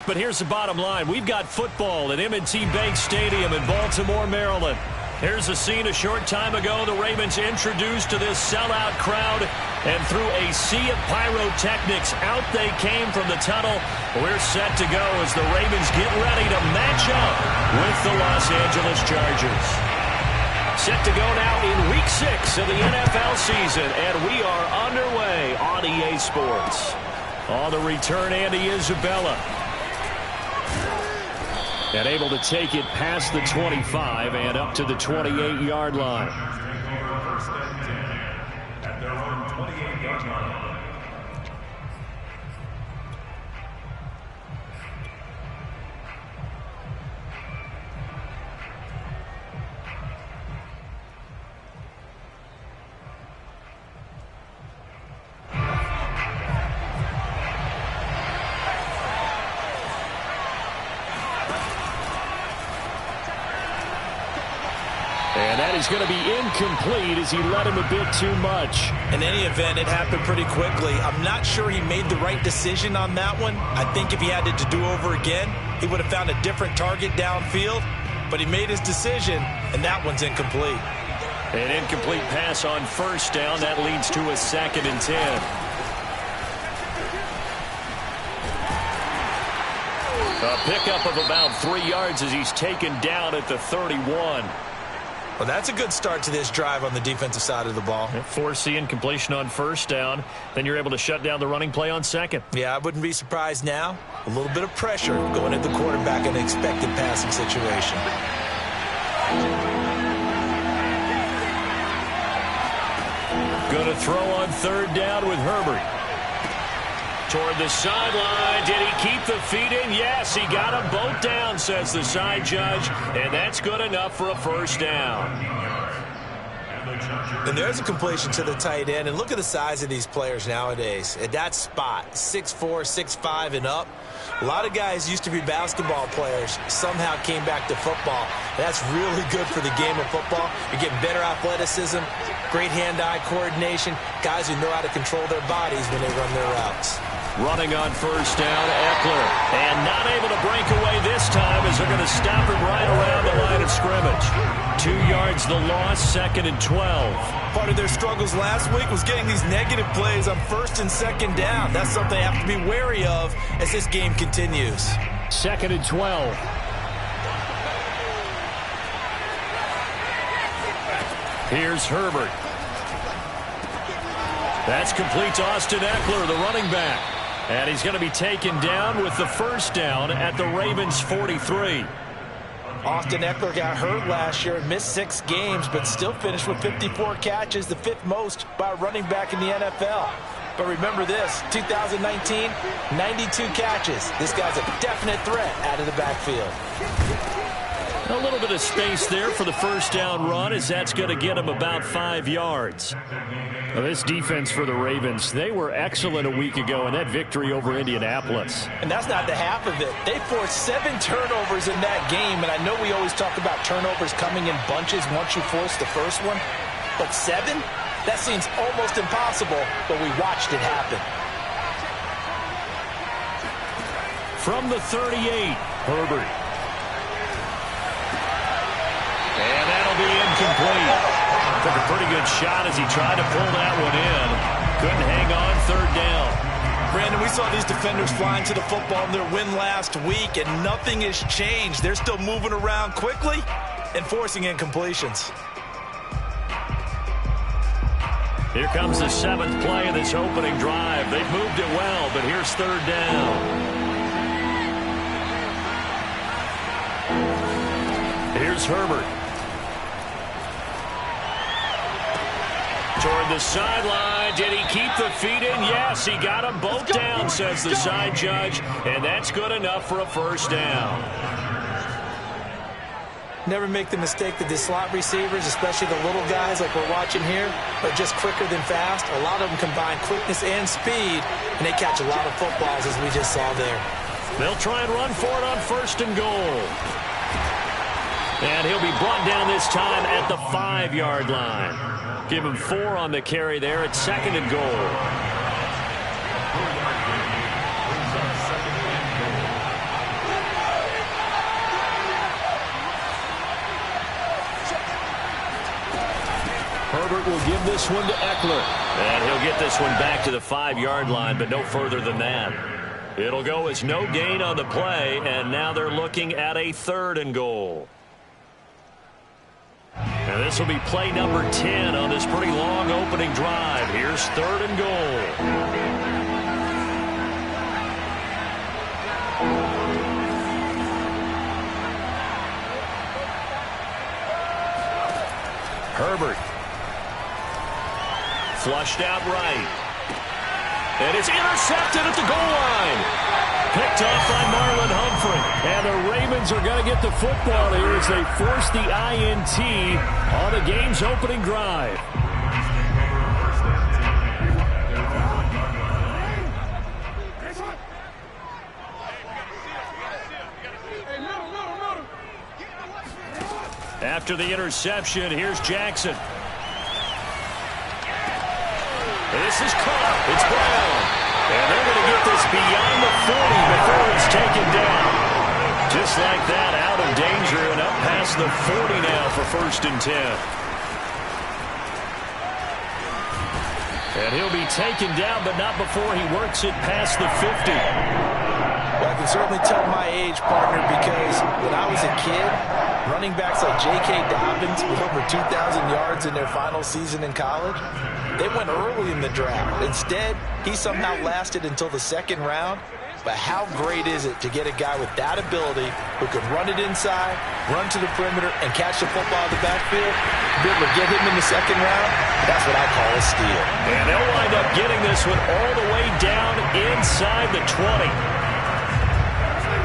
but here's the bottom line. We've got football at M&T Bank Stadium in Baltimore, Maryland. Here's a scene a short time ago. The Ravens introduced to this sellout crowd, and through a sea of pyrotechnics, out they came from the tunnel. We're set to go as the Ravens get ready to match up with the Los Angeles Chargers. Set to go now in Week 6 of the NFL season, and we are underway on EA Sports. On the return, Andy Isabella. And able to take it past the 25 and up to the 28-yard line. At their own 28-yard line. And that is going to be incomplete as he led him a bit too much. In any event, it happened pretty quickly. I'm not sure he made the right decision on that one. I think if he had it to do over again, he would have found a different target downfield. But he made his decision, and that one's incomplete. An incomplete pass on first down. That leads to a 2nd and 10. A pickup of about 3 yards as he's taken down at the 31. Well, that's a good start to this drive on the defensive side of the ball. Force incompletion on first down. Then you're able to shut down the running play on second. Yeah, I wouldn't be surprised now. A little bit of pressure going at the quarterback in an expected passing situation. Going to throw on third down with Herbert. Toward the sideline. Did he keep the feet in? Yes, he got them both down, says the side judge. And that's good enough for a first down. And there's a completion to the tight end. And look at the size of these players nowadays. At that spot, 6'4", 6'5", and up. A lot of guys used to be basketball players, somehow came back to football. And that's really good for the game of football. You're getting better athleticism, great hand-eye coordination, guys who know how to control their bodies when they run their routes. Running on first down, Eckler. And not able to break away this time as they're going to stop him right around the line of scrimmage. 2 yards the loss, 2nd and 12. Part of their struggles last week was getting these negative plays on first and second down. That's something they have to be wary of as this game continues. 2nd and 12. Here's Herbert. That's complete to Austin Eckler, the running back. And he's going to be taken down with the first down at the Ravens' 43. Austin Eckler got hurt last year and missed 6 games, but still finished with 54 catches, the 5th most by a running back in the NFL. But remember this, 2019, 92 catches. This guy's a definite threat out of the backfield. A little bit of space there for the first down run as that's going to get him about 5 yards. Now this defense for the Ravens, they were excellent a week ago in that victory over Indianapolis. And that's not the half of it. They forced 7 turnovers in that game, and I know we always talk about turnovers coming in bunches once you force the first one. But 7? That seems almost impossible, but we watched it happen. From the 38, Herbert. And that'll be incomplete. Took a pretty good shot as he tried to pull that one in. Couldn't hang on, third down. Brandon, we saw these defenders flying to the football in their win last week, and nothing has changed. They're still moving around quickly and forcing incompletions. Here comes the 7th play of this opening drive. They've moved it well, but here's third down. Here's Herbert. Toward the sideline. Did he keep the feet in? Yes, he got them both down, says the side judge. And that's good enough for a first down. Never make the mistake that the slot receivers, especially the little guys like we're watching here, are just quicker than fast. A lot of them combine quickness and speed, and they catch a lot of footballs, as we just saw there. They'll try and run for it on first and goal. And he'll be brought down this time at the 5-yard line. Give him 4 on the carry there at 2nd and goal. will give this one to Eckler. And he'll get this one back to the 5-yard line, but no further than that. It'll go as no gain on the play, and now they're looking at a 3rd and goal. And this will be play number 10 on this pretty long opening drive. Here's 3rd and goal. Herbert. Flushed out right. And it's intercepted at the goal line. Picked off by Marlon Humphrey. And the Ravens are going to get the football here as they force the INT on the game's opening drive. After the interception, here's Jackson. This is caught. It's Brown. And they're going to get this beyond the 40 before it's taken down. Just like that, out of danger and up past the 40 now for 1st and 10. And he'll be taken down, but not before he works it past the 50. Well, I can certainly tell my age, partner, because when I was a kid, running backs like J.K. Dobbins with over 2,000 yards in their final season in college, they went early in the draft. Instead, he somehow lasted until the 2nd round. But how great is it to get a guy with that ability who can run it inside, run to the perimeter, and catch the football in the backfield? Be able to get him in the 2nd round? That's what I call a steal. And they'll wind up getting this one all the way down inside the 20.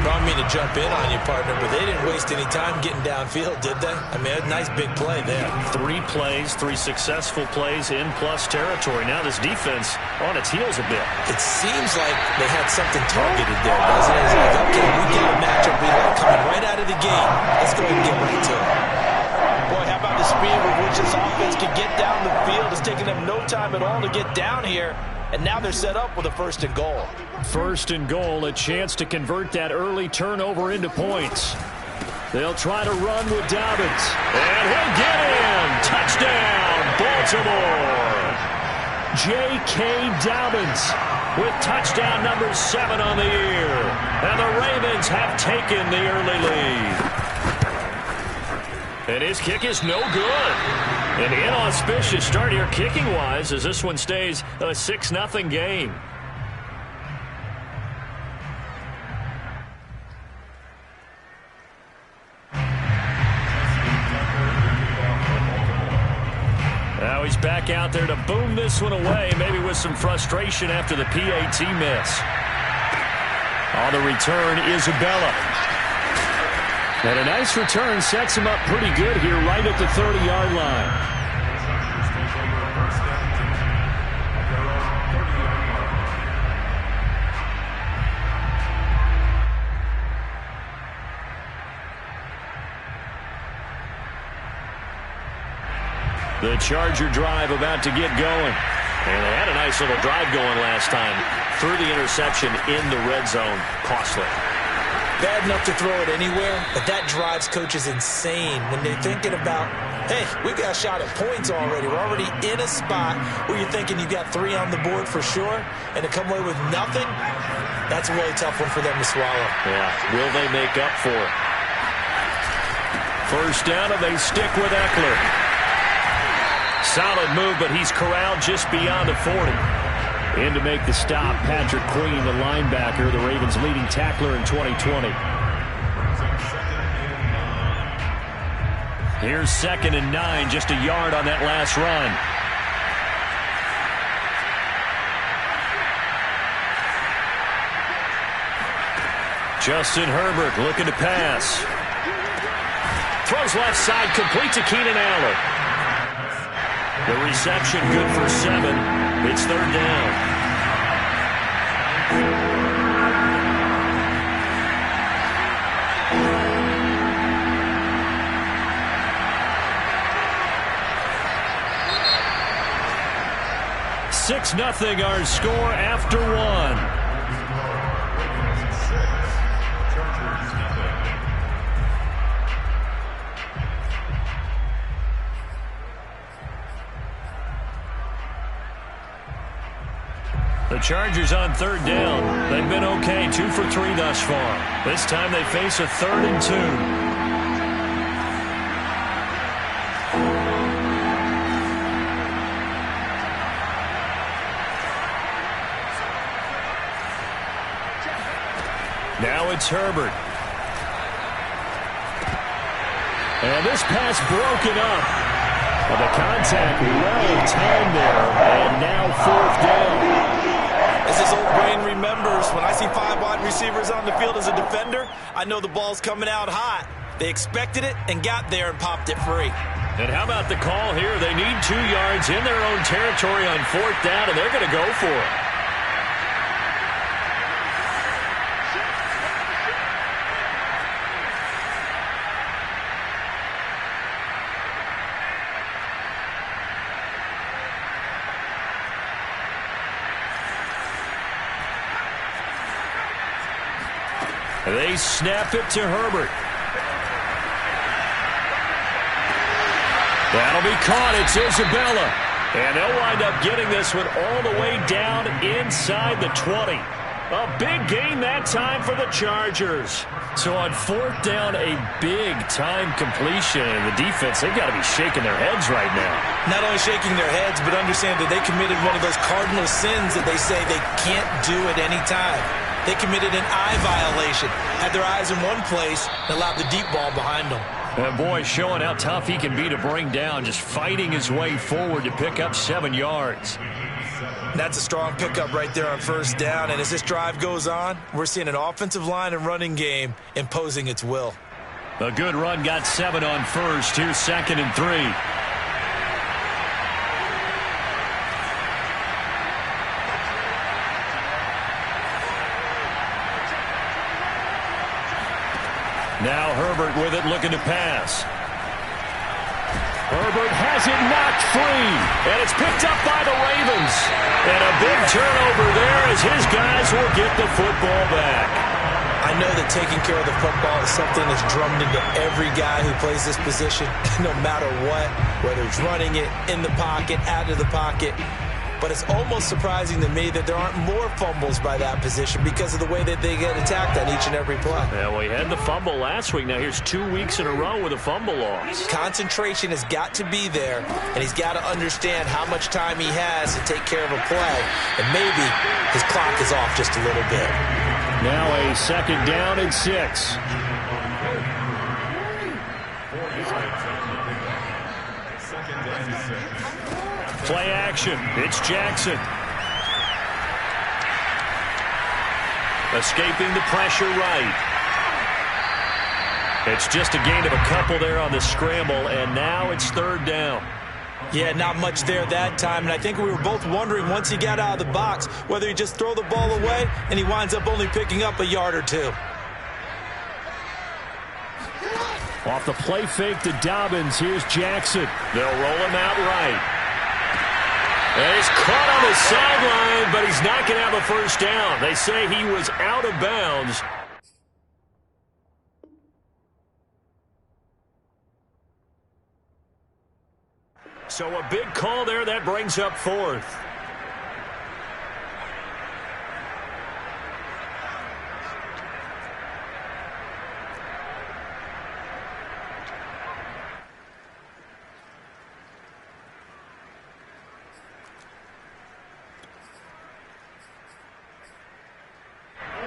I don't mean to jump in on you, partner, but they didn't waste any time getting downfield, did they? I mean, a nice big play there. 3 plays, 3 successful plays in plus territory. Now this defense on its heels a bit. It seems like they had something targeted there, doesn't it? It's like, okay, we got a matchup we like coming right out of the gate. Let's go ahead and get right to it. Boy, how about the speed with which this offense can get down the field? It's taking them no time at all to get down here. And now they're set up with a 1st and goal. 1st and goal, a chance to convert that early turnover into points. They'll try to run with Dobbins. And he'll get in. Touchdown, Baltimore. J.K. Dobbins with touchdown number 7 on the year. And the Ravens have taken the early lead. And his kick is no good. An inauspicious start here kicking-wise as this one stays a 6-0 game. Now he's back out there to boom this one away, maybe with some frustration after the PAT miss. On the return, Isabella. And a nice return sets him up pretty good here right at the 30-yard line. The Charger drive about to get going. And they had a nice little drive going last time. Threw the interception in the red zone. Costly. Bad enough to throw it anywhere, but that drives coaches insane when they're thinking about, hey, we got a shot at points already. We're already in a spot where you're thinking you got 3 on the board for sure, and to come away with nothing, that's a really tough one for them to swallow. Yeah, will they make up for it? 1st down, and they stick with Eckler. Solid move, but he's corralled just beyond the 40. In to make the stop, Patrick Queen, the linebacker, the Ravens' leading tackler in 2020. Here's 2nd and 9, just a yard on that last run. Justin Herbert looking to pass. Throws left side, complete to Keenan Allen. The reception good for 7. It's 3rd down. Six nothing our score after 1. Chargers on third down. They've been okay, 2 for 3 thus far. This time they face a 3rd and 2. Now it's Herbert. And this pass broken up. Well, the contact well timed there, and now 4th down. As this old brain remembers, when I see 5 wide receivers on the field as a defender, I know the ball's coming out hot. They expected it and got there and popped it free. And how about the call here? They need 2 yards in their own territory on 4th down, and they're going to go for it. They snap it to Herbert. That'll be caught. It's Isabella. And they'll wind up getting this one all the way down inside the 20. A big gain that time for the Chargers. So on 4th down, a big time completion. And the defense, they've got to be shaking their heads right now. Not only shaking their heads, but understand that they committed one of those cardinal sins that they say they can't do at any time. They committed an eye violation, had their eyes in one place, and allowed the deep ball behind them. And boy, showing how tough he can be to bring down, just fighting his way forward to pick up 7 yards. That's a strong pickup right there on 1st down, and as this drive goes on, we're seeing an offensive line and running game imposing its will. A good run got 7 on 1st. Here's 2nd and 3. Now Herbert with it, looking to pass. Herbert has it knocked free, and it's picked up by the Ravens. And a big turnover there as his guys will get the football back. I know that taking care of the football is something that's drummed into every guy who plays this position, no matter what, whether it's running it, in the pocket, out of the pocket. But it's almost surprising to me that there aren't more fumbles by that position because of the way that they get attacked on each and every play. Yeah, well, he had the fumble last week. Now here's 2 weeks in a row with a fumble loss. Concentration has got to be there, and he's got to understand how much time he has to take care of a play. And maybe his clock is off just a little bit. Now a 2nd down and 6. Play action. It's Jackson. Escaping the pressure right. It's just a gain of a couple there on the scramble, and now it's 3rd down. Yeah, not much there that time, and I think we were both wondering once he got out of the box whether he'd just throw the ball away, and he winds up only picking up a yard or 2. Off the play fake to Dobbins, here's Jackson. They'll roll him out right. And he's caught on the sideline, but he's not going to have a 1st down. They say he was out of bounds. So a big call there, that brings up 4th.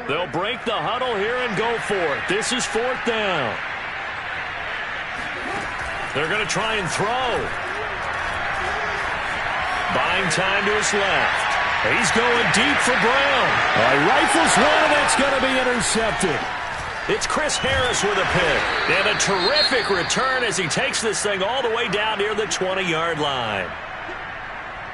They'll break the huddle here and go for it. This is 4th down. They're going to try and throw. Buying time to his left. He's going deep for Brown. Rifles one, and that's going to be intercepted. It's Chris Harris with a pick. And a terrific return as he takes this thing all the way down near the 20-yard line.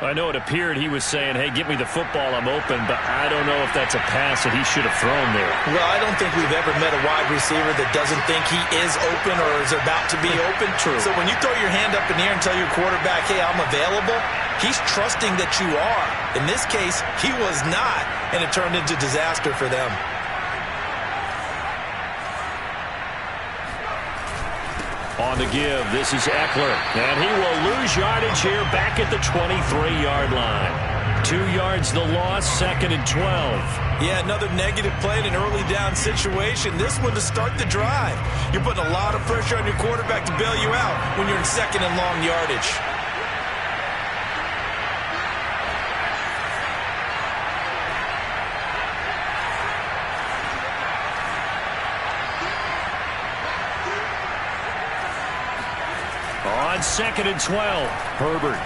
I know it appeared he was saying, hey, get me the football, I'm open, but I don't know if that's a pass that he should have thrown there. Well, I don't think we've ever met a wide receiver that doesn't think he is open or is about to be open. True. So when you throw your hand up in the air and tell your quarterback, hey, I'm available, he's trusting that you are. In this case, he was not, and it turned into disaster for them. On the give, this is Eckler, and he will lose yardage here back at the 23-yard line. 2 yards the loss, 2nd and 12. Yeah, another negative play in an early down situation. This one to start the drive. You're putting a lot of pressure on your quarterback to bail you out when you're in 2nd and long yardage. On 2nd and 12, Herbert.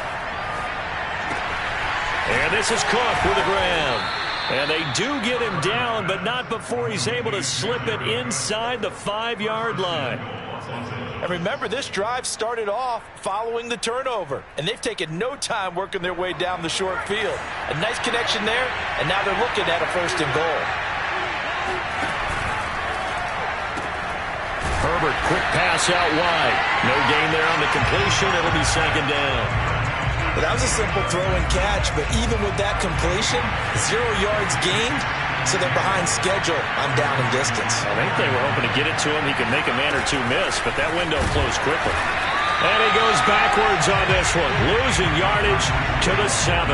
And this is Cook with the ground. And they do get him down, but not before he's able to slip it inside the 5-yard line. And remember, this drive started off following the turnover, and they've taken no time working their way down the short field. A nice connection there, and now they're looking at a 1st and goal. Herbert, quick pass out wide. No gain there on the completion. It'll be 2nd down. Well, that was a simple throw and catch, but even with that completion, 0 yards gained, so they're behind schedule on down and distance. I think they were hoping to get it to him. He could make a man or two miss, but that window closed quickly. And he goes backwards on this one, losing yardage to the 7.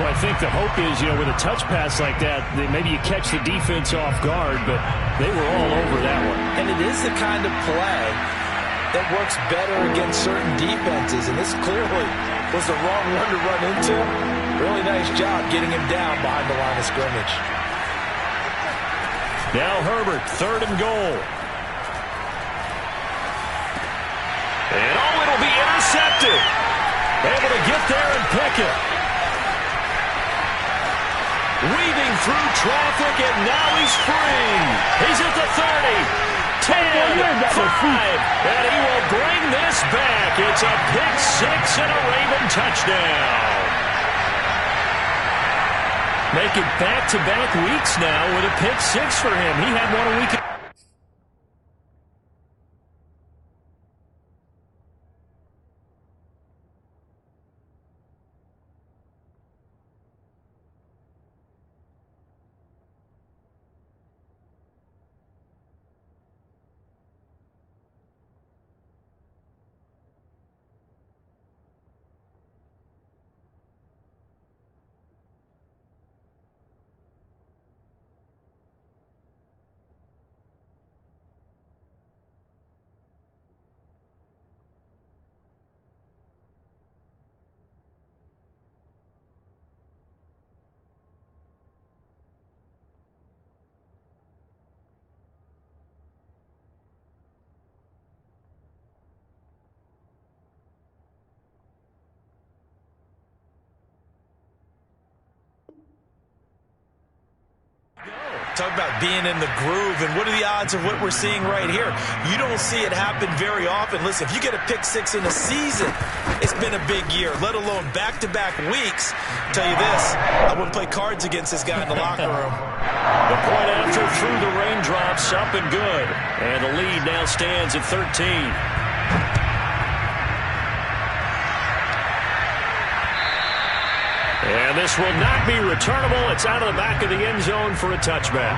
Well, I think the hope is, with a touch pass like that, maybe you catch the defense off guard, but they were all over that one. And it is the kind of play that works better against certain defenses, and this clearly was the wrong one to run into. Really nice job getting him down behind the line of scrimmage. Now Herbert, 3rd and goal. And it'll be intercepted. Able to get there and pick it. Weaving through traffic, and now he's free. He's at the 30. 10, 5, and he will bring this back. It's a pick-6 and a Raven touchdown. Making back-to-back weeks now with a pick-6 for him. He had one a week ago. Talk about being in the groove, and what are the odds of what we're seeing right here? You don't see it happen very often. Listen, if you get a pick-6 in a season, it's been a big year, let alone back-to-back weeks. I'll tell you this, I wouldn't play cards against this guy in the locker room. The point after through the raindrops, up and good. And the lead now stands at 13. And this will not be returnable. It's out of the back of the end zone for a touchback.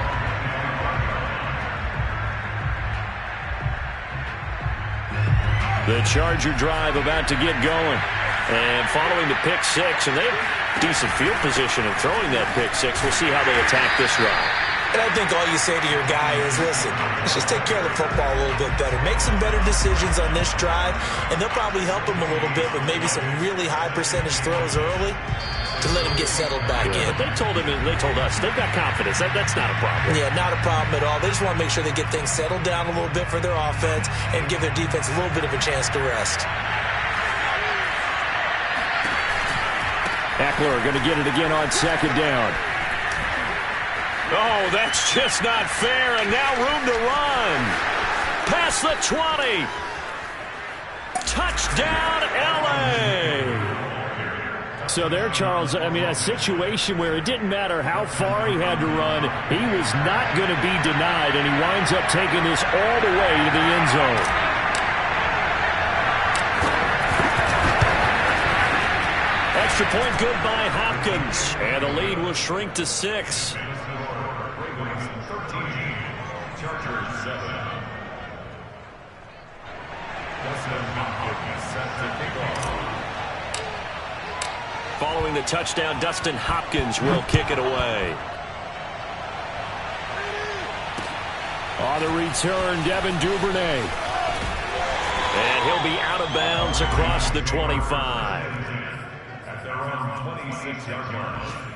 The Charger drive about to get going. And following the pick-6, and they have decent field position in throwing that pick-6. We'll see how they attack this drive. And I think all you say to your guy is, listen, let's just take care of the football a little bit better. Make some better decisions on this drive, and they'll probably help him a little bit with maybe some really high percentage throws early to let him get settled back in. But they told us, they've got confidence. That's not a problem. Yeah, not a problem at all. They just want to make sure they get things settled down a little bit for their offense and give their defense a little bit of a chance to rest. Eckler going to get it again on 2nd down. Oh, that's just not fair, and now room to run. Past the 20. Touchdown, L.A. So there, Charles, I mean, a situation where it didn't matter how far he had to run, he was not going to be denied, and he winds up taking this all the way to the end zone. Extra point good by Hopkins, and the lead will shrink to 6. Following the touchdown, Dustin Hopkins will kick it away. On the return, Devin Duvernay. And he'll be out of bounds across the 25. At their own 26-yard line.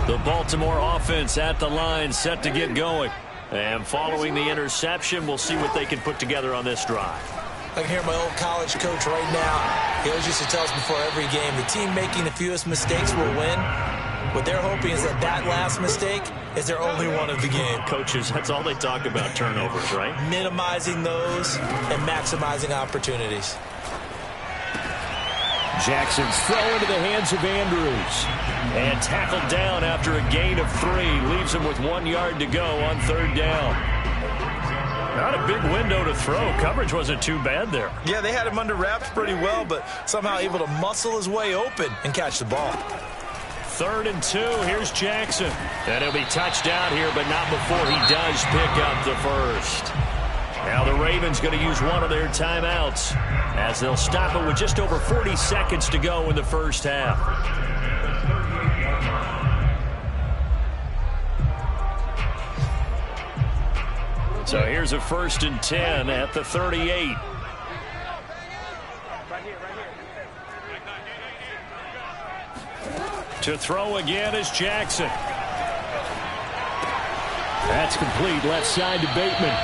The Baltimore offense at the line, set to get going. And following the interception, we'll see what they can put together on this drive. I can hear my old college coach right now. He always used to tell us before every game, the team making the fewest mistakes will win. What they're hoping is that last mistake is their only one of the game. Coaches, that's all they talk about, turnovers, right? Minimizing those and maximizing opportunities. Jackson's throw into the hands of Andrews. And tackled down after a gain of 3. Leaves him with 1 yard to go on 3rd down. Not a big window to throw. Coverage wasn't too bad there. Yeah, they had him under wraps pretty well, but somehow able to muscle his way open and catch the ball. 3rd and 2. Here's Jackson. And he'll be touched down here, but not before he does pick up the first. Now the Ravens going to use one of their timeouts as they'll stop it with just over 40 seconds to go in the first half. So here's a 1st and 10 at the 38. To throw again is Jackson. That's complete, left side to Bateman.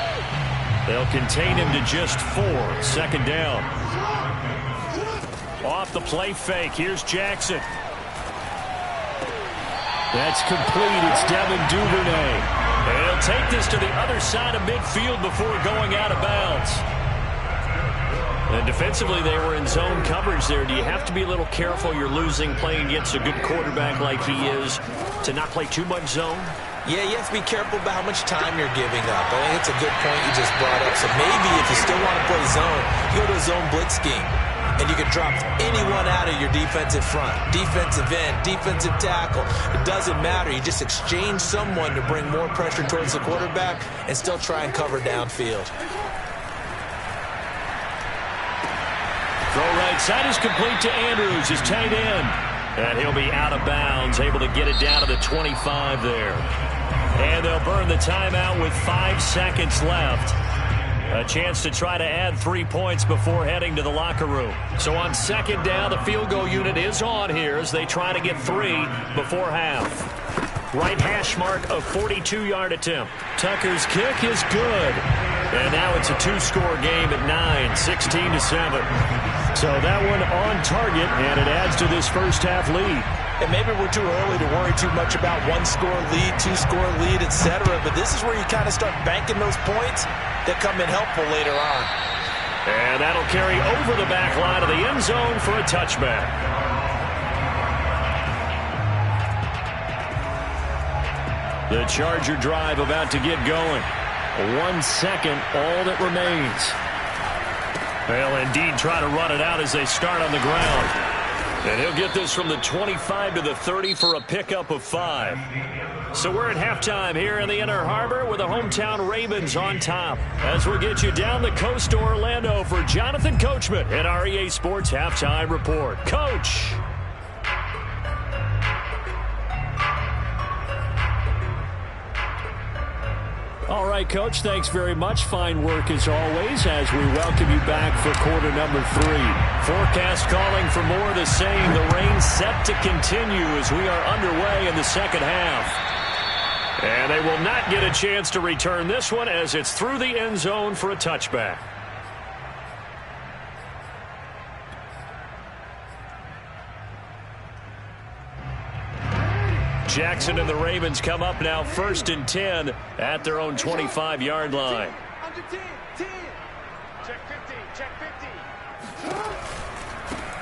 They'll contain him to just 4. 2nd down. Off the play fake. Here's Jackson. That's complete. It's Devin Duvernay. They'll take this to the other side of midfield before going out of bounds. And defensively, they were in zone coverage there. Do you have to be a little careful? You're losing playing against a good quarterback like he is to not play too much zone? Yeah, you have to be careful about how much time you're giving up. I think it's a good point you just brought up. So maybe if you still want to play zone, you go to a zone blitz scheme. And you can drop anyone out of your defensive front. Defensive end, defensive tackle. It doesn't matter. You just exchange someone to bring more pressure towards the quarterback and still try and cover downfield. Throw right side is complete to Andrews, his tight end. And he'll be out of bounds, able to get it down to the 25 there. And they'll burn the timeout with 5 seconds left. A chance to try to add 3 points before heading to the locker room. So on 2nd down, the field goal unit is on here as they try to get 3 before half. Right hash mark, a 42-yard attempt. Tucker's kick is good. And now it's a 2-score game at 9, 16-7. So that one on target, and it adds to this first half lead. And maybe we're too early to worry too much about 1-score lead, 2-score lead, etc. But this is where you kind of start banking those points that come in helpful later on. And that'll carry over the back line of the end zone for a touchback. The Charger drive about to get going. 1 second, all that remains. They'll indeed try to run it out as they start on the ground. And he'll get this from the 25 to the 30 for a pickup of 5. So we're at halftime here in the Inner Harbor with the hometown Ravens on top. As we'll get you down the coast to Orlando for Jonathan Coachman at our EA Sports Halftime Report. Coach! All right, Coach, thanks very much. Fine work as always as we welcome you back for quarter number 3. Forecast calling for more of the same. The rain set to continue as we are underway in the second half. And they will not get a chance to return this one as it's through the end zone for a touchback. Jackson and the Ravens come up now 1st and 10 at their own 25-yard line.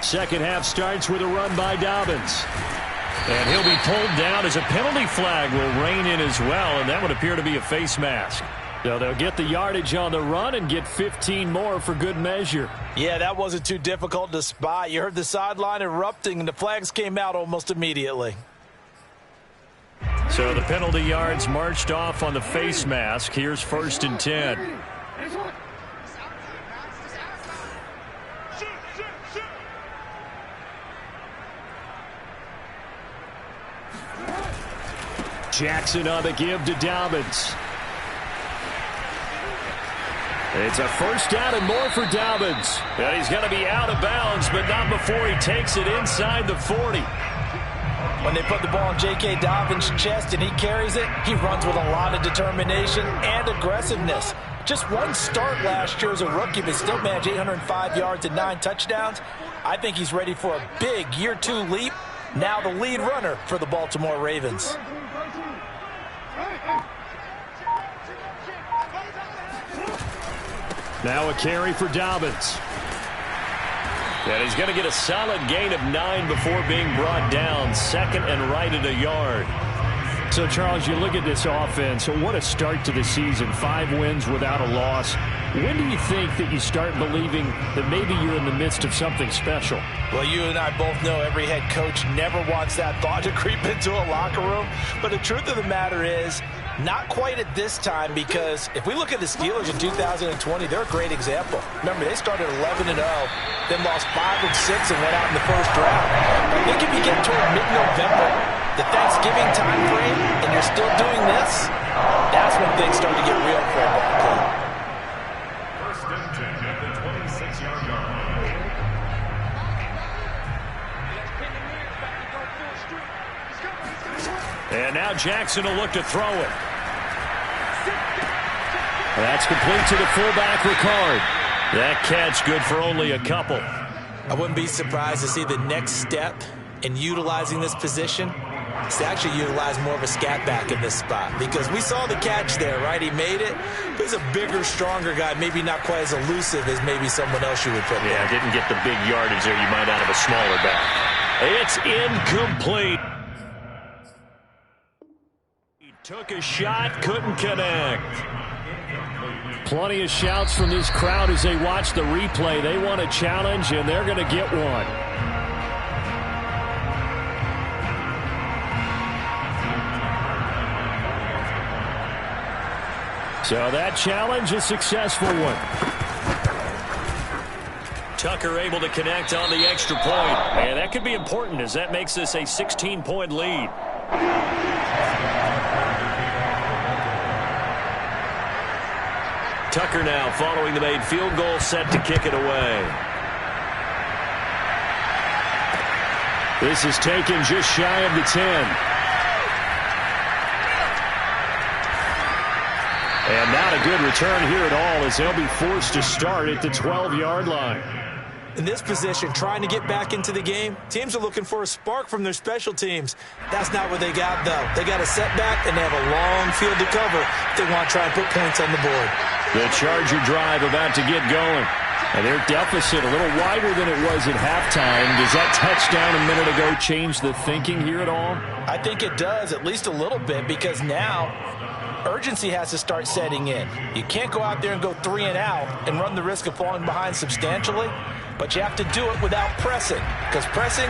Second half starts with a run by Dobbins. And he'll be pulled down as a penalty flag will rein in as well, and that would appear to be a face mask. So they'll get the yardage on the run and get 15 more for good measure. Yeah, that wasn't too difficult to spot. You heard the sideline erupting, and the flags came out almost immediately. So the penalty yards marched off on the face mask. Here's 1st and 10. Jackson on the give to Dobbins. It's a 1st down and more for Dobbins. And he's going to be out of bounds, but not before he takes it inside the 40. When they put the ball in J.K. Dobbins' chest and he carries it, he runs with a lot of determination and aggressiveness. Just one start last year as a rookie, but still managed 805 yards and 9 touchdowns. I think he's ready for a big year 2 leap. Now the lead runner for the Baltimore Ravens. Now a carry for Dobbins. And he's going to get a solid gain of 9 before being brought down. 2nd and right at a yard. So, Charles, you look at this offense. So what a start to the season. 5 wins without a loss. When do you think that you start believing that maybe you're in the midst of something special? Well, you and I both know every head coach never wants that thought to creep into a locker room. But the truth of the matter is, not quite at this time, because if we look at the Steelers in 2020, they're a great example. Remember, they started 11-0, then lost 5 of 6 and went out in the 1st round. I think if you get toward mid-November, the Thanksgiving time frame, and you're still doing this, that's when things start to get real for a ball club. 1st and 10 at the 26-yard line. And now Jackson will look to throw it. That's complete to the fullback, Ricard. That catch good for only a couple. I wouldn't be surprised to see the next step in utilizing this position is to actually utilize more of a scat back in this spot, because we saw the catch there, right? He made it. But he's a bigger, stronger guy, maybe not quite as elusive as maybe someone else you would put there. Yeah, didn't get the big yardage there you might out of a smaller back. It's incomplete. He took a shot, couldn't connect. Plenty of shouts from this crowd as they watch the replay. They want a challenge, and they're going to get one. So that challenge, a successful one. Tucker able to connect on the extra point. And that could be important, as that makes this a 16-point lead. Tucker now following the made field goal, set to kick it away. This is taken just shy of the 10. And not a good return here at all, as they'll be forced to start at the 12-yard line. In this position, trying to get back into the game, teams are looking for a spark from their special teams. That's not what they got, though. They got a setback, and they have a long field to cover if they want to try and put points on the board. The Charger drive about to get going. And their deficit a little wider than it was at halftime. Does that touchdown a minute ago change the thinking here at all? I think it does, at least a little bit, because now urgency has to start setting in. You can't go out there and go 3 and out and run the risk of falling behind substantially, but you have to do it without pressing, because pressing